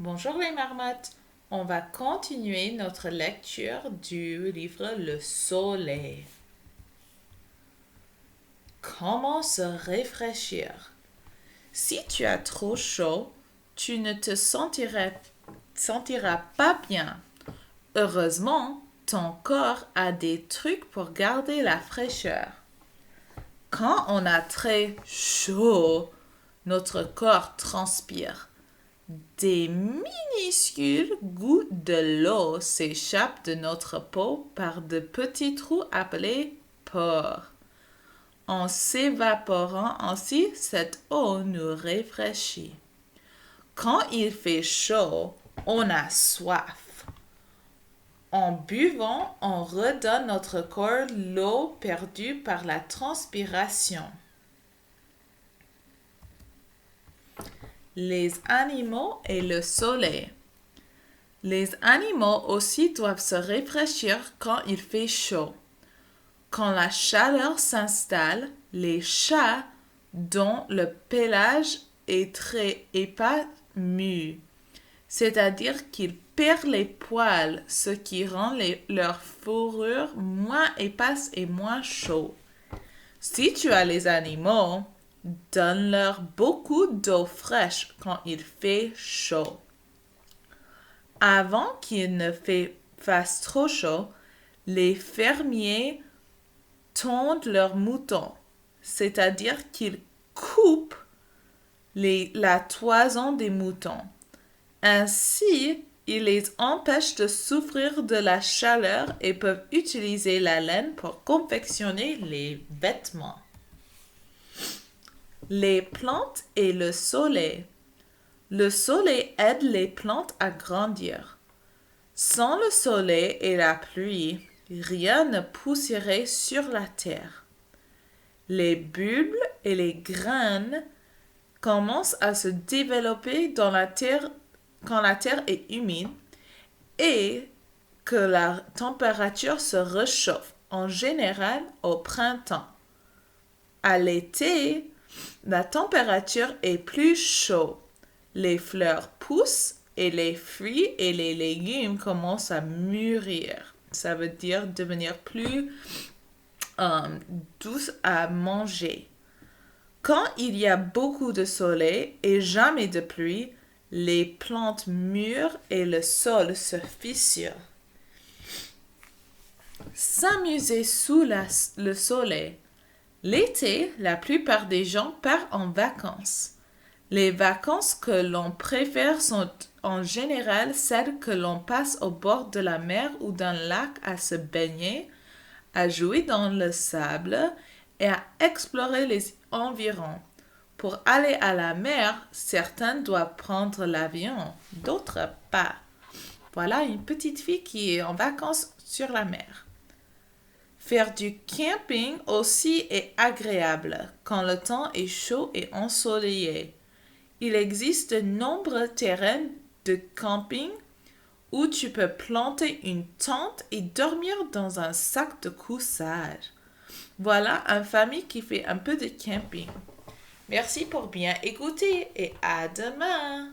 Bonjour les marmottes. On va continuer notre lecture du livre Le Soleil. Comment se rafraîchir? Si tu as trop chaud, tu ne te sentiras pas bien. Heureusement, ton corps a des trucs pour garder la fraîcheur. Quand on a très chaud, notre corps transpire. Des minuscules gouttes de l'eau s'échappent de notre peau par de petits trous appelés pores. En s'évaporant ainsi, cette eau nous rafraîchit. Quand il fait chaud, on a soif. En buvant, on redonne notre corps l'eau perdue par la transpiration. Les animaux et le soleil. Les animaux aussi doivent se rafraîchir quand il fait chaud. Quand la chaleur s'installe, les chats, dont le pelage est très épais, muent, c'est-à-dire qu'ils perdent les poils, ce qui rend leur fourrure moins épaisse et moins chaude. Si tu as les animaux, donne-leur beaucoup d'eau fraîche quand il fait chaud. Avant qu'il ne fasse trop chaud, les fermiers tondent leurs moutons, c'est-à-dire qu'ils coupent la toison des moutons. Ainsi, ils les empêchent de souffrir de la chaleur et peuvent utiliser la laine pour confectionner les vêtements. Les plantes et le soleil. Le soleil aide les plantes à grandir. Sans le soleil et la pluie, rien ne pousserait sur la terre. Les bulbes et les graines commencent à se développer dans la terre quand la terre est humide et que la température se réchauffe, en général au printemps. À l'été, la température est plus chaude. Les fleurs poussent et les fruits et les légumes commencent à mûrir. Ça veut dire devenir plus douce à manger. Quand il y a beaucoup de soleil et jamais de pluie, les plantes mûrent et le sol se fissure. S'amuser sous le soleil. L'été, la plupart des gens partent en vacances. Les vacances que l'on préfère sont en général celles que l'on passe au bord de la mer ou d'un lac à se baigner, à jouer dans le sable et à explorer les environs. Pour aller à la mer, certains doivent prendre l'avion, d'autres pas. Voilà une petite fille qui est en vacances sur la mer. Faire du camping aussi est agréable quand le temps est chaud et ensoleillé. Il existe de nombreux terrains de camping où tu peux planter une tente et dormir dans un sac de couchage. Voilà une famille qui fait un peu de camping. Merci pour bien écouter et à demain.